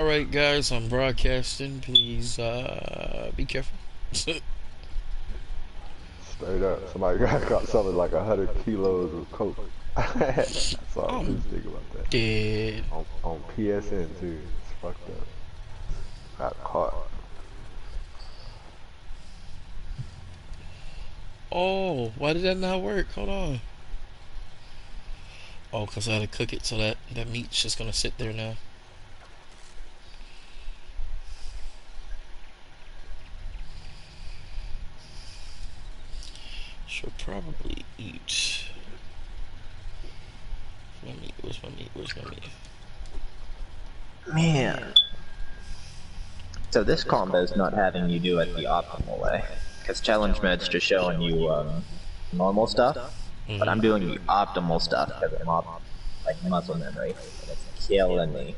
Alright guys, I'm broadcasting. Please be careful. Straight up, somebody got something like 100 kilos of coke. I saw a news I'm thing about that dead. on PSN too. It's fucked up. Got caught. Oh, why did that not work? Hold on. Oh, because I had to cook it, so that meat's just gonna sit there now. Should probably eat. My meat, where's my meat? Where's my meat? Man. So this combo is not having you do it the optimal way. Because challenge mode's just showing you normal stuff. But I'm doing the optimal stuff because I'm like muscle memory. And it's killing me.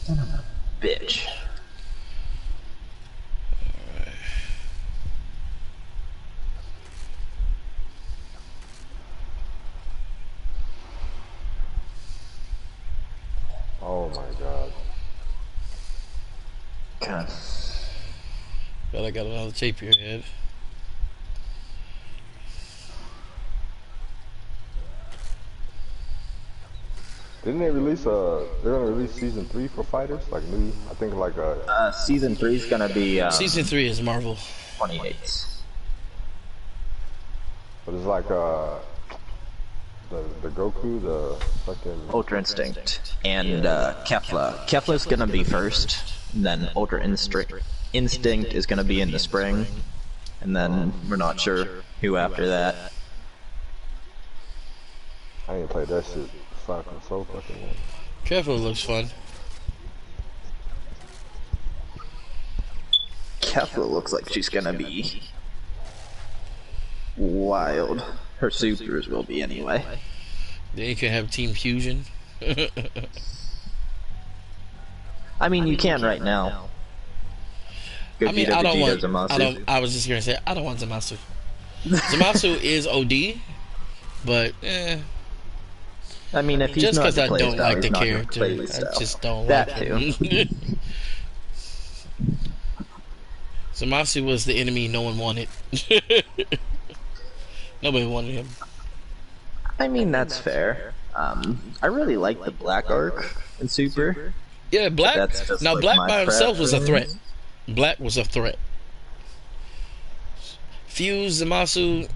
Son of a bitch. Oh my god. God. But I got another tape here, head. Didn't they release they're gonna release season 3 for fighters? Like new, I think like Season 3 is gonna be Season 3 is Marvel. 28. but it's like the Goku, the fucking Ultra Instinct and Kefla. Kefla's gonna be first, and then Ultra Instinct is gonna be in the spring, and then we're not sure who after that. I ain't played that shit fucking so fucking long. Careful, looks fun. Kefla looks like she's gonna be wild. Her supers will be anyway. Then you can have Team Fusion. I mean, you can right now. I mean, I don't want. I was just gonna say I don't want Zamasu. Zamasu is OD, but I mean, if he's just not because I don't like the he's not gonna character, play his I style. just don't That like too. him. Zamasu was the enemy no one wanted. Nobody wanted him. I mean, that's fair. I really like the Black Arc in Super. Yeah, Black. Now, like Black by himself was a threat. preference. Black was a threat. Fuse, Zamasu,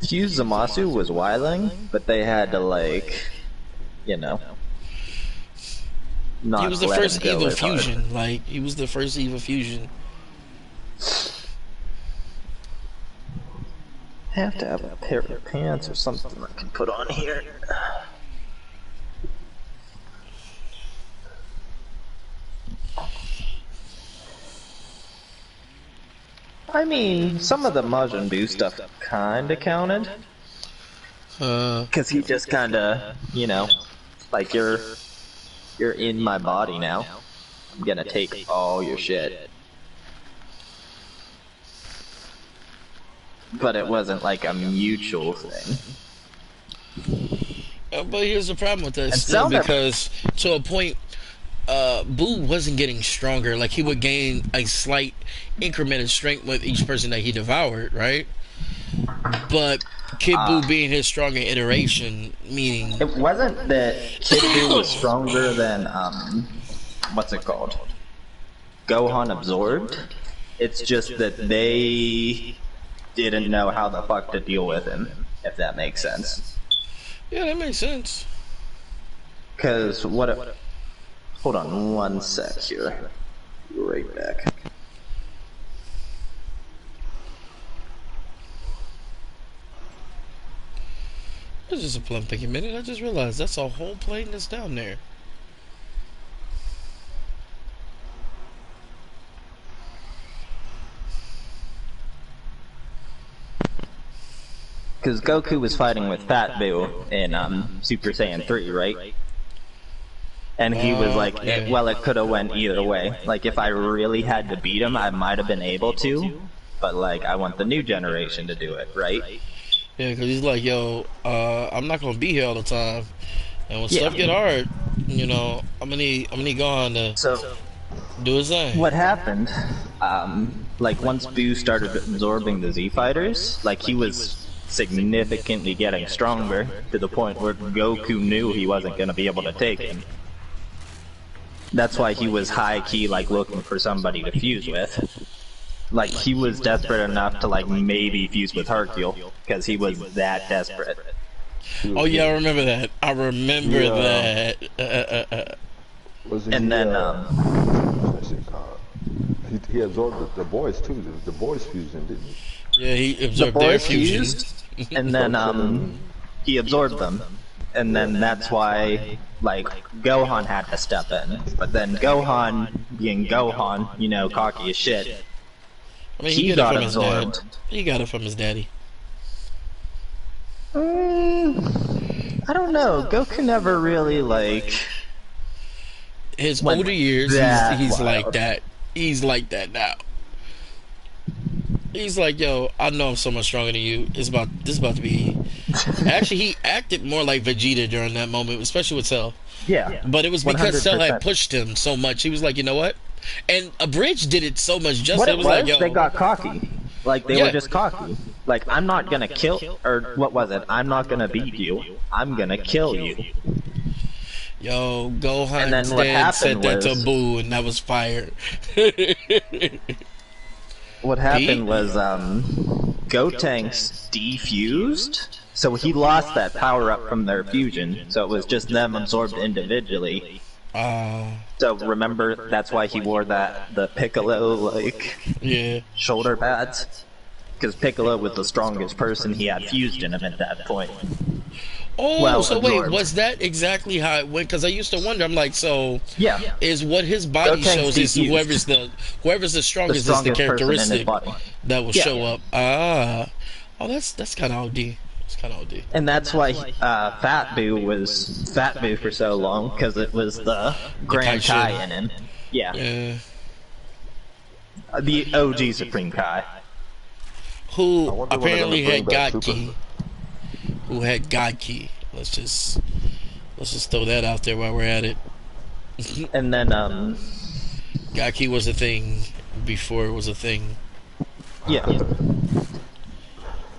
Fuse Zamasu was wiling, but they had to, like, you know, not he was the let first him go evil as hard. fusion. Like, he was the first evil fusion. I have to have a pair of pants or something I can put on here. I mean, some of the Majin Buu stuff kinda counted. Cause he just kinda, you know, like you're in my body now. I'm gonna take all your shit. But it wasn't like a mutual thing. But here's the problem with that And still, Zelda- because to a point, Boo wasn't getting stronger. Like, he would gain a slight increment of strength with each person that he devoured, right? But Kid Buu being his stronger iteration, meaning It wasn't that Kid Buu was stronger than, what's it called? Gohan Absorbed. It's just that they didn't know how the fuck to deal with him, if that makes sense. yeah, that makes sense. Cause hold on one sec here. Be right back. It's just a plum picky minute. I just realized that's a whole plane that's down there. Cause Goku was fighting with Fat Buu in Super Saiyan 3, right? And he was like, yeah. well, it could have went either way. Like, if I really had to beat him, I might have been able to. but like I want the new generation to do it, right? Yeah, because he's like, yo, I'm not gonna be here all the time, and when Yeah. stuff get hard, you know, I'm gonna need Gohan to So do his thing. what happened? Like once Boo started absorbing the Z fighters, like he was significantly getting stronger to the point where Goku knew he wasn't going to be able to take him. That's why he was high key like looking for somebody to fuse with. Like he was desperate enough to like maybe fuse with Hercule because he was that desperate. Oh yeah, I remember that. I remember that. And then he absorbed the boys too. The boys fusion, didn't he? Yeah, he the absorbed their boys fusion. fused, and then he absorbed them, and then that's why like Gohan had to step in. But then Gohan, being Gohan, you know, cocky as shit, I mean, he got got it from his dad. absorbed. He got it from his daddy. I don't know. Goku never really like. His Went older years, that he's wild. like that. He's like that now. He's like, yo, I know I'm so much stronger than you. This is about to be. Actually, he acted more like Vegeta during that moment, especially with Cell. Yeah. But it was because Cell had 100%. pushed him so much. He was like, you know what? And a bridge did it so much justice. What It it was was, like, yo, they got cocky. Like they Yeah. were just cocky. Like I'm not gonna kill, or what was it? I'm not gonna beat you. I'm gonna kill you. yo, And Gohan's then what dad said happened that to was- Boo, and that was fire. What happened was Gotenks defused, so he lost that power up from their fusion. So it was just them absorbed individually. So remember, that's why he wore the Piccolo like Yeah. shoulder pads, because Piccolo was the strongest person he had fused in him at that point. Oh, Well, so wait, absorbed. was that exactly how it went? Because I used to wonder. I'm like, so Yeah. is what his body Gotenks shows is defused. whoever's the strongest is the strongest person in his characteristic body. that will Yeah. show up. Oh, that's kind of OD. That's kind of OD. And that's why Fat Boo was Fat Boo for so long, because it was the Grand Kai Kai in him. Yeah. Yeah. The OG Supreme Kai. Who I wonder when they're apparently gonna had bring back God Super- Key. Who had God Key? Let's just throw that out there while we're at it. And then, God Key was a thing before it was a thing. yeah,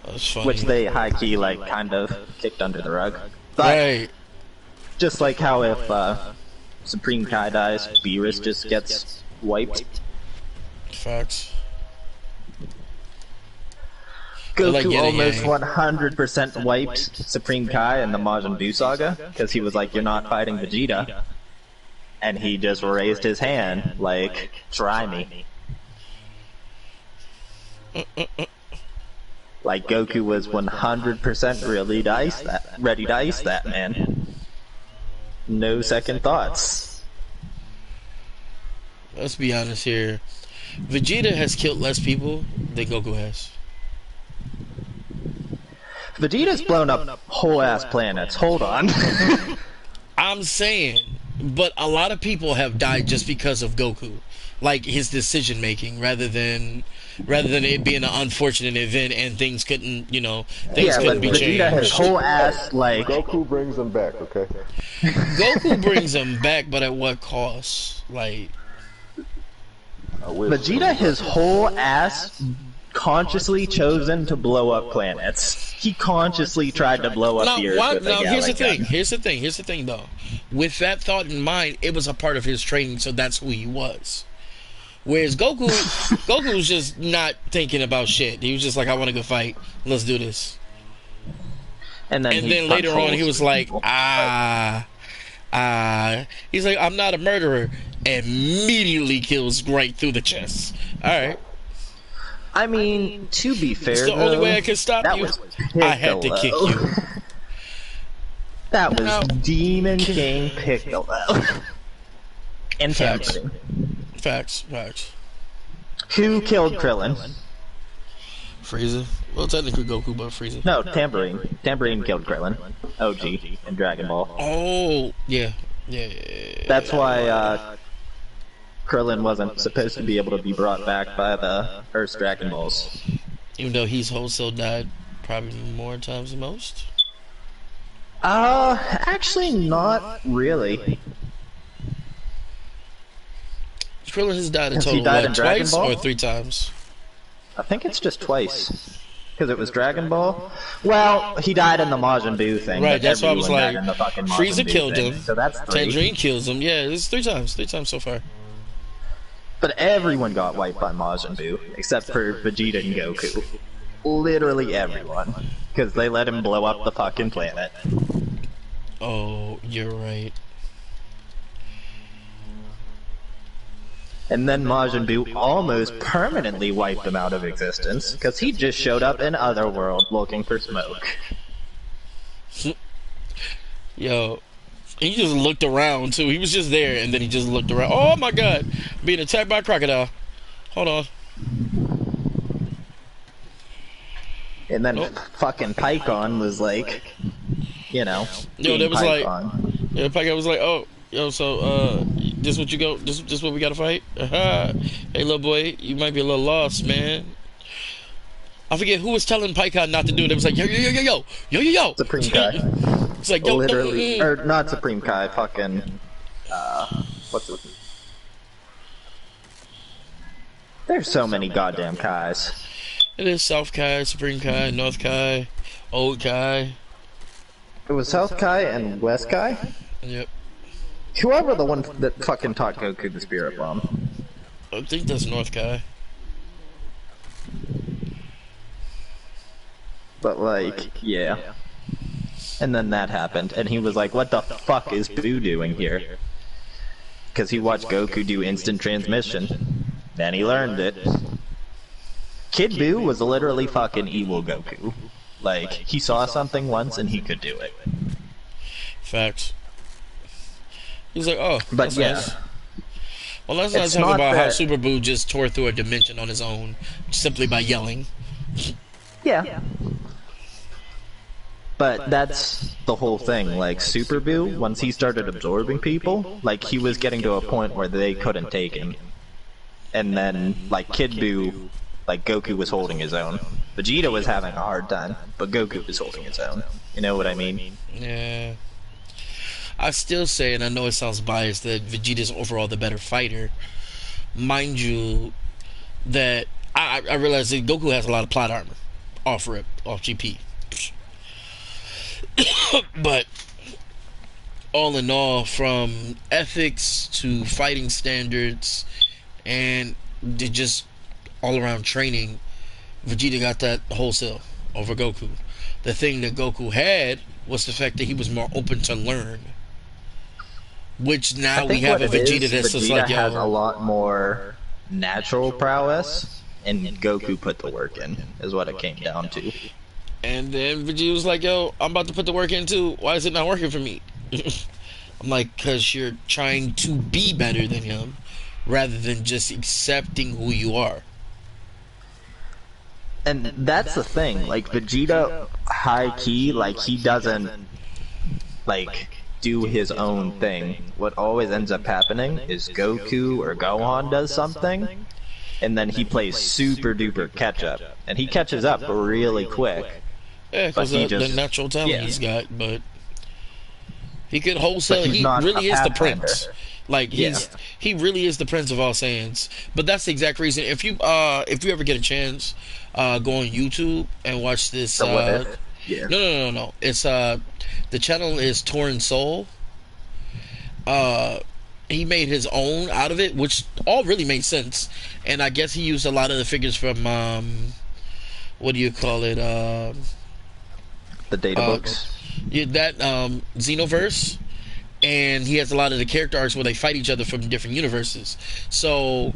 That's funny. which they high key, like, kind of kicked under the rug. But, Right. just like how if Supreme Kai dies, Beerus just gets wiped. Facts. Goku like yin and almost yang. 100% wiped Supreme Kai in the Majin Buu saga, because he was like, you're not fighting Vegeta. And he just raised his hand, like, try me. Like, Goku was 100% ready to ice that man. No second thoughts. Let's be honest here. Vegeta has killed less people than Goku has. Vegeta's blown up whole ass planets. Hold on. I'm saying, but a lot of people have died just because of Goku, like his decision making, rather than it being an unfortunate event and things couldn't, things Yeah, couldn't but be Vegeta has changed. whole ass, like, Goku brings them back, okay? Goku brings him back, but at what cost? Like, I wish. Vegeta his whole ass consciously chosen to blow up planets. He consciously tried to blow up the Earth with a here's the Galick thing. gun. Here's the thing, though. With that thought in mind, it was a part of his training, so that's who he was. Whereas Goku was just not thinking about shit. He was just like, I want to go fight. Let's do this. And then, And he then later on, controls he was like, people. he's like, I'm not a murderer. Immediately kills right through the chest. All right. I mean, to be fair, It's the only way I could stop that you. was I had to kick Piccolo. you. That was Now- Demon King Piccolo. And Facts. Tambourine. Facts. Who killed Krillin? Frieza. Well, technically Goku, but Frieza. No, Tambourine. Tambourine killed Krillin. OG in Dragon Ball. Oh, yeah. That's why Krillin wasn't supposed to be able to be brought back by the Earth's Dragon Balls. Even though he's wholesale died probably more times than most. Actually not really. Krillin has died a Has total he died of in Dragon twice Ball? or 3 times? I think it's just twice. Because it was Dragon Ball. Well, he died in the Majin Buu thing. Right, but that's why I was everyone died like, in the fucking Majin Frieza Buu killed thing. him, So that's 3. Tangerine kills him. Yeah, it's 3 times. 3 times so far. But everyone got wiped by Majin Buu, except for Vegeta and Goku. Literally everyone. Because they let him blow up the fucking planet. Oh, you're right. And then Majin Buu almost permanently wiped him out of existence, because he just showed up in Otherworld looking for smoke. Yo, he just looked around too. He was just there, and then he just looked around. Oh my god, being attacked by a crocodile. Hold on. And then fucking Pycon was like, you know, Yo, that was Pycon. like, yeah, Pycon was like, oh, yo, so, this what you go, this what we gotta fight? Hey, little boy, you might be a little lost, man. I forget who was telling Pycon not to do it. It was like, yo. Supreme Kai. It's like, yo, Literally, or not Supreme Kai, fucking, what's it? There's so many goddamn Kais. It is South Kai, Supreme Kai, North Kai, Old Kai. It was South Kai and West Kai? Yep. Whoever the one that fucking taught Goku the Spirit Bomb. I think that's North Kai. But like, yeah. And then that happened, and he was like, what the fuck is Buu doing here? Because he watched Goku do instant transmission. Then he learned it. Kid Buu was literally fucking evil Goku. Like, he saw something once and he could do it. Facts. He's like, oh, But that's yeah. nice. Well, let's not It's talk not about how that- Super Buu just tore through a dimension on his own simply by yelling. Yeah. But that's the whole thing. Like, Super Buu, once he started absorbing people, like, he was getting to a point where they couldn't take him. And then, like, Kid Buu, like, Goku was holding his own. Vegeta was having a hard time, but Goku was holding his own. You know what I mean? Yeah. I still say, and I know it sounds biased, that Vegeta's overall the better fighter. Mind you, that I realize that Goku has a lot of plot armor. Off rip, off GP. But all in all, from ethics to fighting standards and to just all around training, Vegeta got that wholesale over Goku. The thing that Goku had was the fact that he was more open to learn. Which now we have a Vegeta that's just like, Vegeta has a yo, lot more natural prowess, and Goku put the work in, is what it came down to. and then Vegeta was like, yo, I'm about to put the work in too. Why is it not working for me? I'm like, because you're trying to be better than him rather than just accepting who you are. And that's the thing, like, Vegeta, high-key, like, he doesn't, like, do his own thing. What always ends up happening is Goku or Gohan does something, and then he plays super-duper catch-up. And he catches up really quick. Yeah, because the natural talent he's got, but he could wholesale. He really is the prince. Like he really is the prince of all Saiyans. But that's the exact reason. If you ever get a chance, go on YouTube and watch this. Yeah. No. It's the channel is Torn Soul. He made his own out of it, which all really made sense. And I guess he used a lot of the figures from what do you call it? The data books. Yeah, that Xenoverse, and he has a lot of the character arcs where they fight each other from different universes. So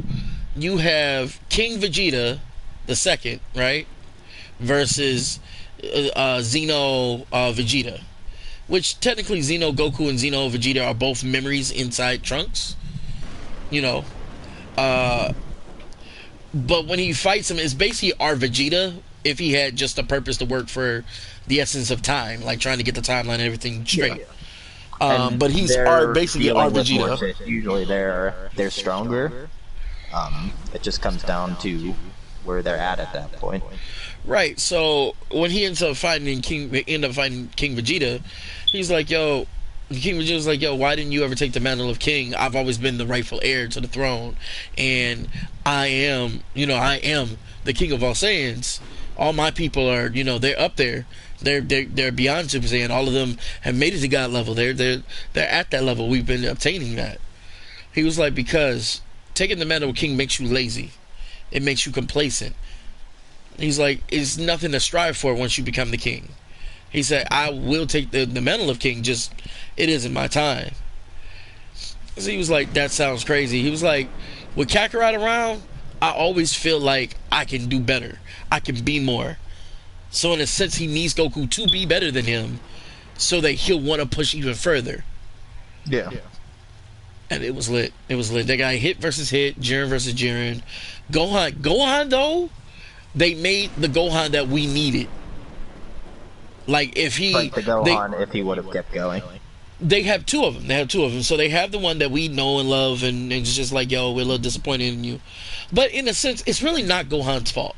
you have King Vegeta the second, right, versus Xeno Vegeta, which technically Xeno Goku and Xeno Vegeta are both memories inside Trunks, you know. But when he fights him, it's basically our Vegeta if he had just a purpose to work for the essence of time, like trying to get the timeline and everything straight. And But he's they're basically our dealing with more Vegeta. shit. Usually they're stronger. It just comes down to where they're at that point. Right. So when he ends up fighting King Vegeta, he's like, "Yo." King Vegeta's like, "Yo, why didn't you ever take the mantle of king? I've always been the rightful heir to the throne, and I am the king of all Saiyans. All my people are, they're up there. They're beyond Super Saiyan. All of them have made it to God level. They're at that level. We've been obtaining that." He was like, "Because taking the mantle of king makes you lazy. It makes you complacent." He's like, "It's nothing to strive for once you become the king." He said, "I will take the mantle of king, just it isn't my time." So he was like, "That sounds crazy." He was like, "With Kakarot around, I always feel like I can do better. I can be more. So in a sense, he needs Goku to be better than him so that he'll want to push even further." Yeah. And it was lit. It was lit. They got hit versus hit, Jiren versus Jiren. Gohan though, they made the Gohan that we needed. Like if he, Like the Gohan if he would have kept going. they have two of them. They have two of them. So they have the one that we know and love, and it's just like, "Yo, we're a little disappointed in you." But in a sense, it's really not Gohan's fault.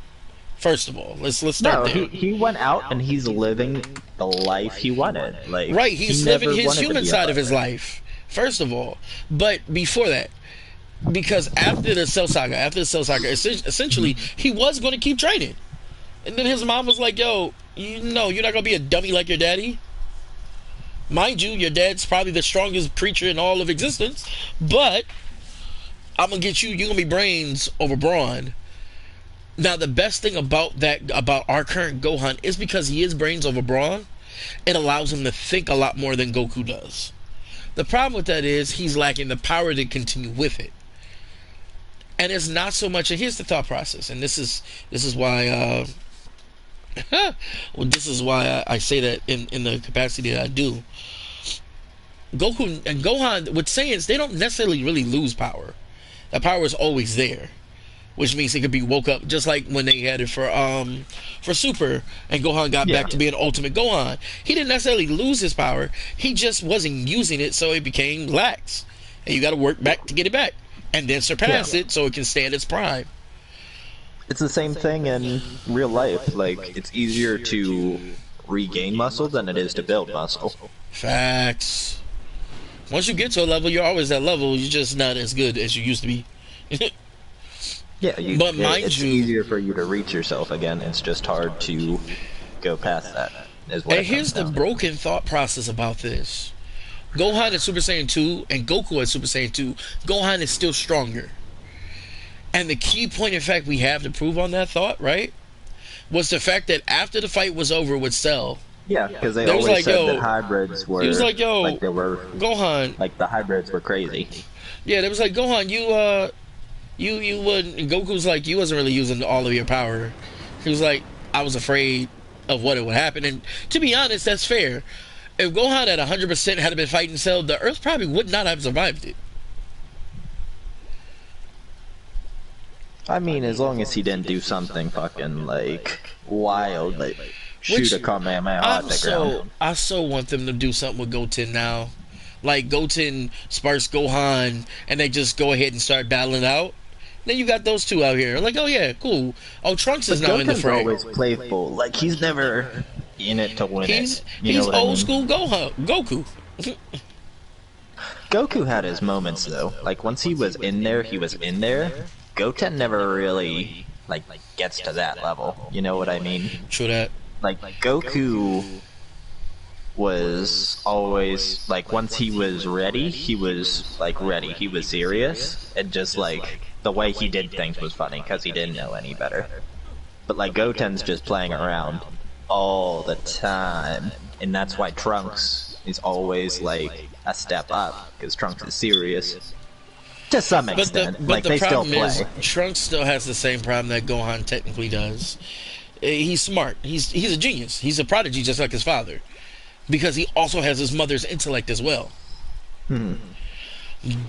First of all, let's start No, there. he went out and he's living the life he wanted. Like Right, he's he never living his wanted to human be a side of his butler. life. First of all, but before that, because after the Cell Saga, essentially he was going to keep training, and then his mom was like, "Yo, you're not going to be a dummy like your daddy." Mind you, your dad's probably the strongest creature in all of existence, but I'm gonna get you. You're gonna be brains over brawn. Now, the best thing about our current Gohan is because he is brains over brawn. It allows him to think a lot more than Goku does. The problem with that is he's lacking the power to continue with it, and it's not so much. And here's the thought process, and this is why. Well, this is why I say that in the capacity that I do. Goku and Gohan with Saiyans, they don't necessarily really lose power. The power is always there, which means it could be woke up, just like when they had it for Super, and Gohan got back to being Ultimate Gohan. He didn't necessarily lose his power. He just wasn't using it, so it became lax, and you got to work back to get it back, and then surpass it so it can stay at its prime. It's the same thing in real life. Like it's easier to regain muscle than it is to build muscle. Facts. Once you get to a level, you're always at level. You're just not as good as you used to be. Yeah, but mind it's you, easier for you to reach yourself again. It's just hard to go past that. And here's the broken thought process about this. Gohan at Super Saiyan 2 and Goku at Super Saiyan 2, Gohan is still stronger. And the key point, in fact, we have to prove on that thought, right, was the fact that after the fight was over with Cell, yeah, because they was always like, said "Yo," that hybrids were. he was like, "Yo, like they were Gohan." Like the hybrids were crazy. Yeah, they was like, "Gohan, you wouldn't." And Goku's like, "You wasn't really using all of your power." He was like, "I was afraid of what it would happen." And to be honest, that's fair. If Gohan at 100% had been fighting Cell, the Earth probably would not have survived it. I mean, as long as he didn't do something fucking like wild, like shoot a Kamehameha at the ground. I so want them to do something with Goten now. Like Goten sparks Gohan and they just go ahead and start battling out. Then you got those two out here. Like, oh yeah, cool. Oh, Trunks is now in the fray. Goten's always playful. Like he's never in it to win it. He's old school Goku. Goku had his moments though. Like once he was in there, he was in there. Goten never really like gets to that level. You know what I mean? True that. Like Goku was always like once he was ready, he was like ready. He was serious, and just like the way he did things was funny because he didn't know any better. But like Goten's just playing around all the time, and that's why Trunks is always like a step up because Trunks is serious. To some extent, but the they still problem play. is Trunks still has the same problem that Gohan technically does. He's smart. He's a genius. He's a prodigy just like his father, because he also has his mother's intellect as well.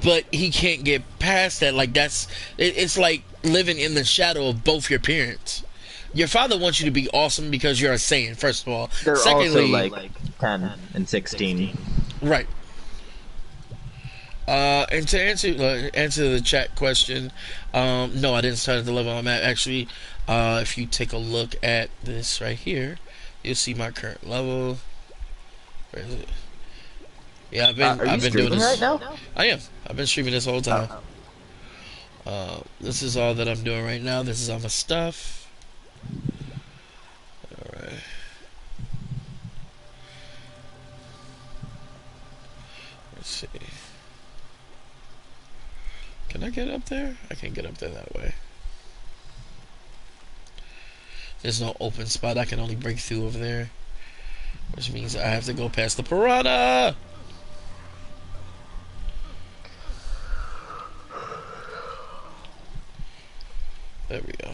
But he can't get past that. Like it's like living in the shadow of both your parents. Your father wants you to be awesome because you're a Saiyan, first of all. They're Secondly, also like 10 and 16. right. And to answer the chat question, no, I didn't start at the level I'm at. Actually, if you take a look at this right here, you'll see my current level. Where is it? Yeah, Are you I've been doing streaming right this. now? I am. I've been streaming this whole time. Oh. This is all that I'm doing right now. This is all my stuff. All right. Let's see. Can I get up there? I can't get up there that way. There's no open spot. I can only break through over there, which means I have to go past the piranha. There we go.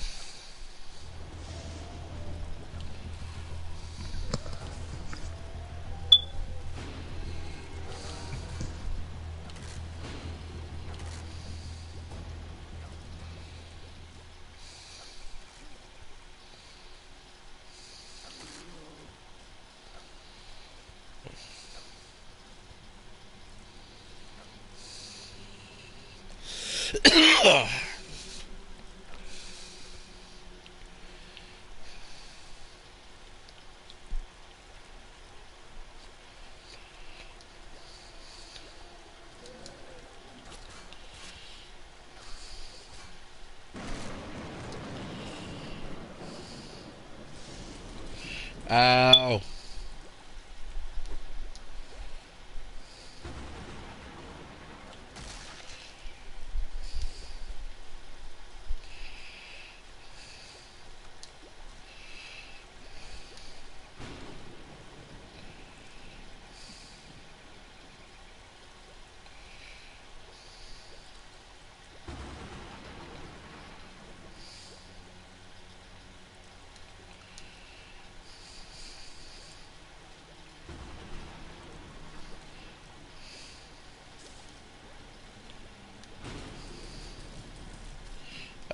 Ow.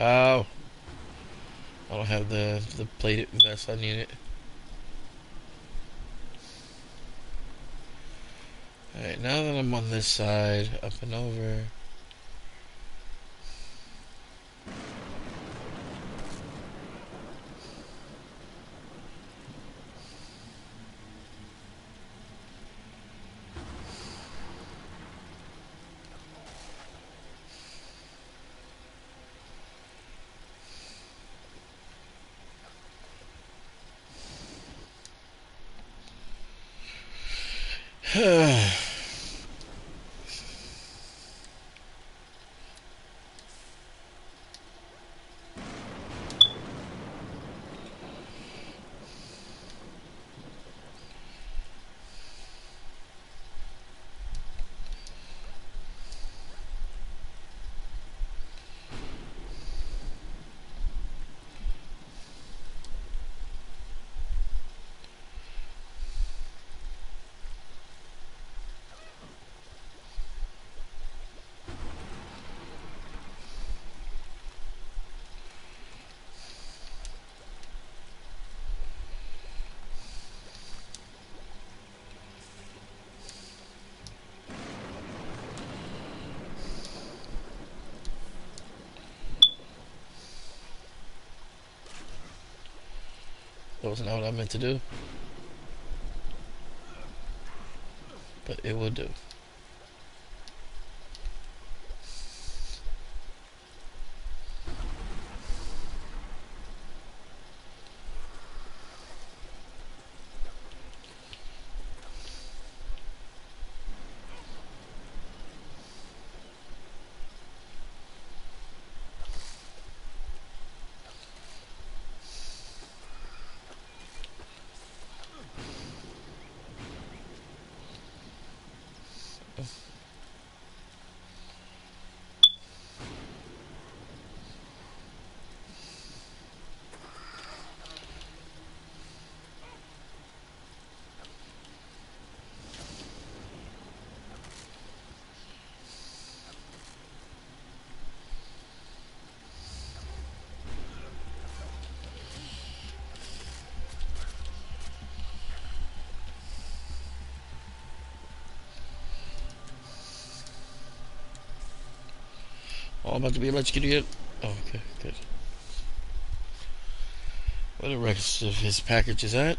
Ow. I don't have the plated vest I needed. Alright, now that I'm on this side, up and over. That was not what I meant to do, but it will do. All about to be electrocuted yet? Oh, okay, good. Where the rest of his package is at?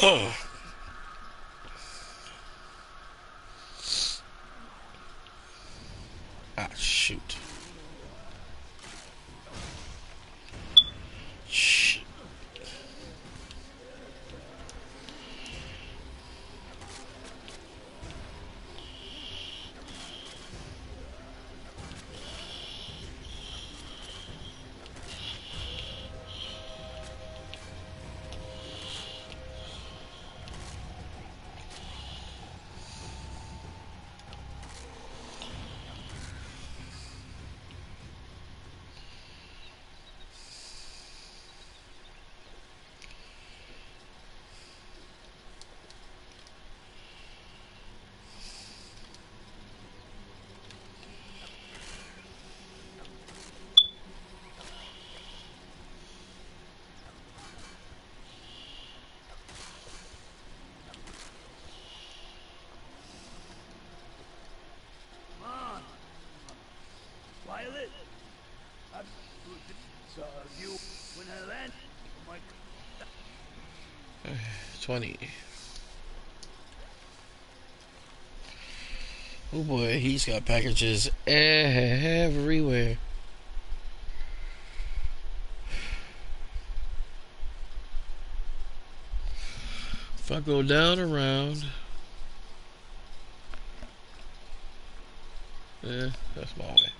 Oh. Ah, shoot. Shit. Violet, I saw you when I landed. My 20. Oh boy, he's got packages everywhere. If I go down around, that's my way.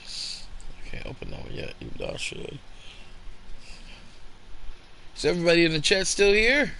I can't open that one yet, even though I should. Is everybody in the chat still here?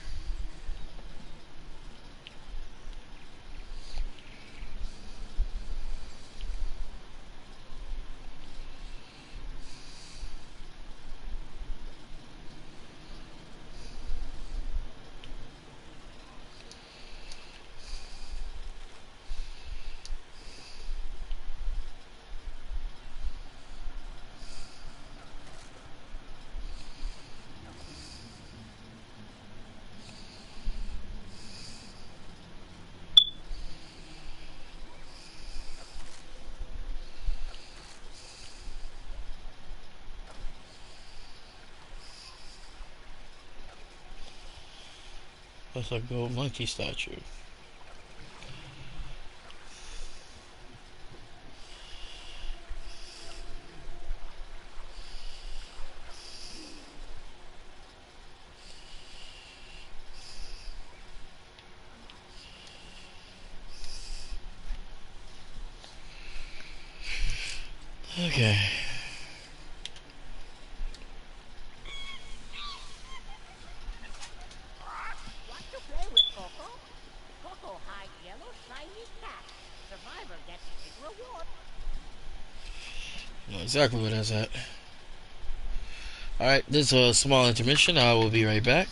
That's a gold monkey statue. Okay. Want to play with Coco? Coco hide yellow shiny cat. Survivor gets big reward. Know exactly where that's at. Alright, this is a small intermission. I will be right back.